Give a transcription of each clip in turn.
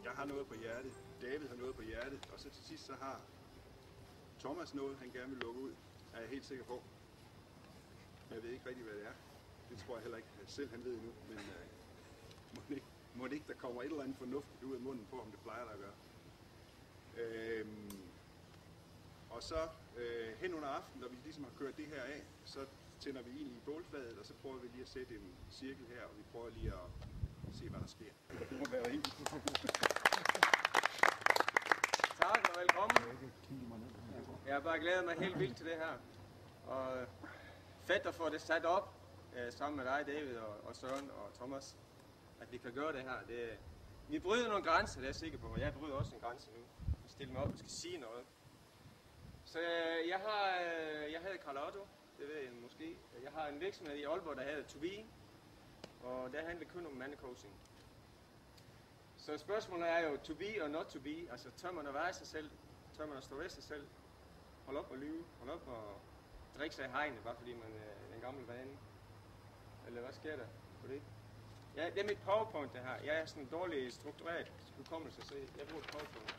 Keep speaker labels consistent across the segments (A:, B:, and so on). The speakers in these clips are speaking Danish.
A: jeg har noget på hjertet, David har noget på hjertet, og så til sidst så har Thomas noget, han gerne vil lukke ud, er jeg helt sikker på. Jeg ved ikke rigtig, hvad det er. Det tror jeg heller ikke selv, han ved endnu, men må det ikke, der kommer et eller andet fornuftigt ud af munden på, om det plejer der at gøre. Og så hen under aftenen, når vi ligesom har kørt det her af, så tænder vi ind i bålfadet, og så prøver vi lige at sætte en cirkel her, og vi prøver lige at se, hvad der sker. Det må være helt.
B: Tak og velkommen. Jeg har bare glædet mig helt vildt til det her. Og fedt at få det sat op sammen med dig, David og Søren og Thomas. At vi kan gøre det her. Vi bryder nogle grænser, det er jeg sikker på. Jeg bryder også en grænse nu. Jeg stiller mig op og skal sige noget. Så jeg hedder Carl Otto, det ved jeg måske. Jeg har en virksomhed i Aalborg, der hedder To Be, og der handler kun om mandecoaching. Så spørgsmålet er jo to be og not to be, altså tør man at være sig selv, tør man at stå ved sig selv, hold op og lyve, hold op og drikke sig i hegnet, bare fordi man er en gammel vane. Eller hvad sker der på det? Ja, det er mit PowerPoint det her. Jeg er sådan en dårlig struktureret hukommelse, så jeg bruger et PowerPoint.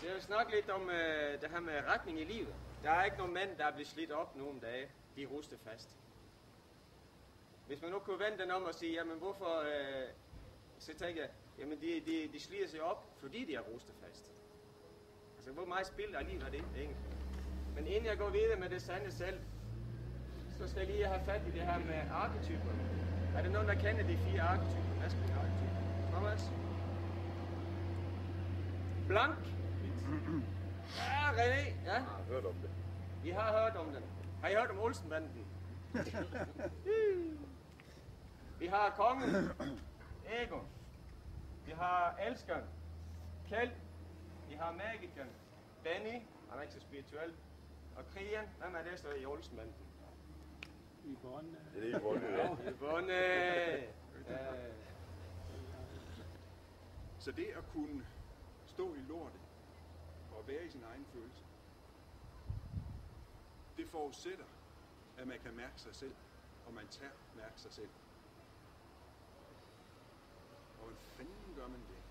B: Så jeg vil snakke lidt om det her med retning i livet. Der er ikke nogen mænd, der er blevet slidt op nogle dage. De er rustet fast. Hvis man nu kunne vende den om og sige, jamen hvorfor, så tænker jeg, jamen de slider sig op, fordi de er rustet fast. Altså hvor meget spil der lige var det egentlig. Men inden jeg går videre med det sande selv, så skal jeg lige have fat i det her med arketyper. Er der nogen, der kender de 4 arketyper? Maskuline arketyper. Thomas? Blank? Ja, René? Ja?
A: Jeg har hørt om det.
B: Vi har hørt om den. Har I hørt om Olsenbanden? Vi har kongen, Egon. Vi har elskeren, Kjeld. Vi har magikeren, Benny. Han er ikke så spirituel. Og krigeren, hvem er det så i Olsenbanden?
C: Yvonne.
A: Det er Yvonne, ja.
B: Yvonne.
A: Så det at kunne stå i lortet og være i sin egen følelse, det forudsætter, at man kan mærke sig selv, og man tager mærke sig selv. Og hvordan fanden gør man det?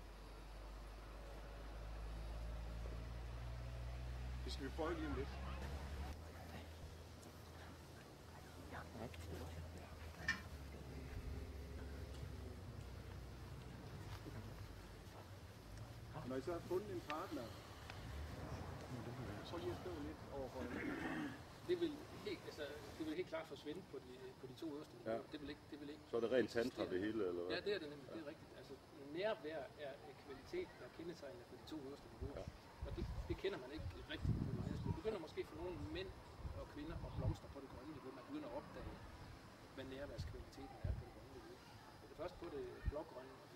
A: Det skal vi prøve lige om lidt. Når I så har fundet en partner, prøv lige at stå lidt overfor det.
C: Det vil helt klart forsvinde på de 2 øverste niveauer.
D: Ja.
C: Det vil ikke.
D: Så er det rent tantra det hele, eller hvad?
C: Ja, det er det nemlig. Det er rigtigt. Altså, nærvær er kvalitet, der er kendetegnende for de 2 øverste niveauer.
D: Ja.
C: Og det kender man ikke rigtigt på det menneske. Det begynder måske for nogle mænd og kvinder at blomstre på det grønne niveau. Man begynder at opdage, hvad nærværskvaliteten er på det grønne niveau. Og det først på det blågrønne og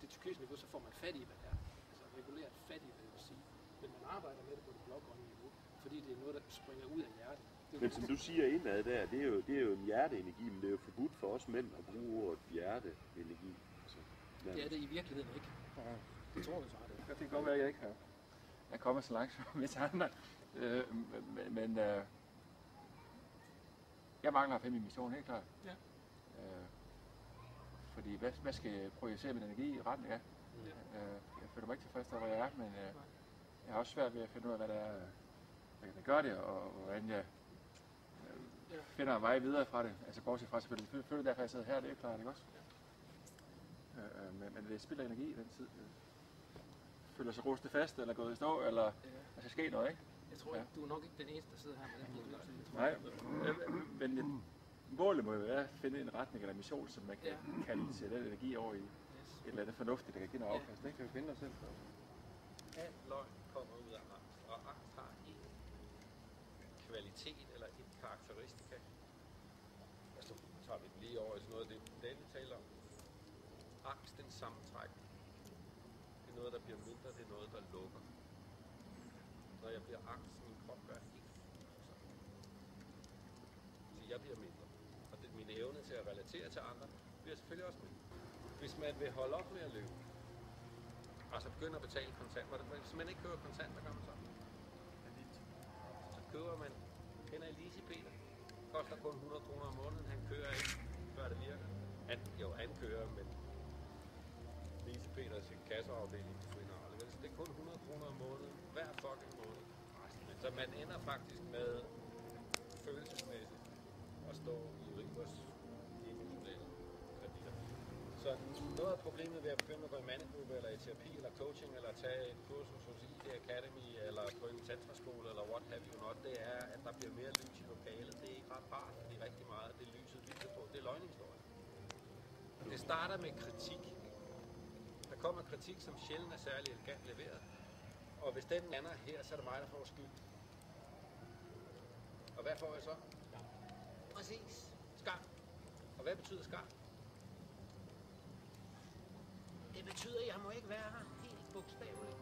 C: det tyrkise niveau, så får man fat i, hvad det er. Altså regulært fat i, hvad det vil sige. Men man arbejder med det på det blågrønne niveau, fordi det er noget, der springer ud af hjertet.
D: Men som du siger indad der, det er jo en hjerteenergi, men det er jo forbudt for os mænd at bruge ordet hjerteenergi. Så,
C: det er det i virkeligheden ikke. Det tror jeg så, det er.
E: Det kan godt være, at jeg ikke er kommet så langt som hvis andre. Men jeg mangler at finde min mission, helt klart.
C: Ja.
E: Fordi hvad skal jeg projicere min energi i retning af? Jeg føler mig ikke tilfreds der, hvor jeg er, men jeg har også svært ved at finde ud af, hvad der gør det, og hvordan jeg finder en vej videre fra det. Altså bortset fra selvfølgelig. Føler derfor, jeg sidder her, det er klart, ikke også? Men det spilder energi i den tid. Føler sig rustet fast, eller gået i stå, eller der skal ske noget, ikke?
C: Jeg tror ikke, du er nok ikke den eneste, der sidder her med den diagnose.
E: Nej, men målet må jo være at finde en retning eller en mission, som man kan kanalisere den energi over i et eller andet fornuftigt, der kan give noget afkast. Det kan vi finde os selv.
F: Al løgn kommer ud af angst, og angst har en kvalitet eller et karakteristika. Altså, tager vi den lige over i sådan noget, det David taler om. Angst, den sammentrækning. Det er noget, der bliver mindre, det er noget, der lukker. Når jeg bliver angst, min krop gør ikke. Så jeg bliver mindre. Og det, min evne til at relatere til andre, bliver selvfølgelig også mindre. Hvis man vil holde op med at løbe, altså begynde at betale kontanter, hvis man ikke køber kontanter, gør man så. Så køber man, kender Elise Peter, koster kun 100 kroner om måneden, han kører ikke, før det virker. Han kører, men Lise Peters kasseafdeling på Frinarle. Det er kun 100 kroner om måneden, hver fucking måned. Så man ender faktisk med følelsesmæssigt at stå i Ribers emotionelle kreditter. Så noget af problemet ved at begynde at gå i mandegruppe, eller i terapi, eller coaching, eller tage et kursus hos ID Academy, eller på en tantraskole, eller what have you not, det er, at der bliver mere lys i lokalet. Det er ikke ret rart, fordi rigtig meget af det lyset lyser på. Det er løgnhistorie. Det starter med kritik. Der kommer kritik, som sjældent er særlig elegant leveret. Og hvis den lander her, så er det mig, der får skyld. Og hvad får jeg så? Præcis. Skam. Og hvad betyder skam? Det betyder, at jeg må ikke være her helt bogstaveligt.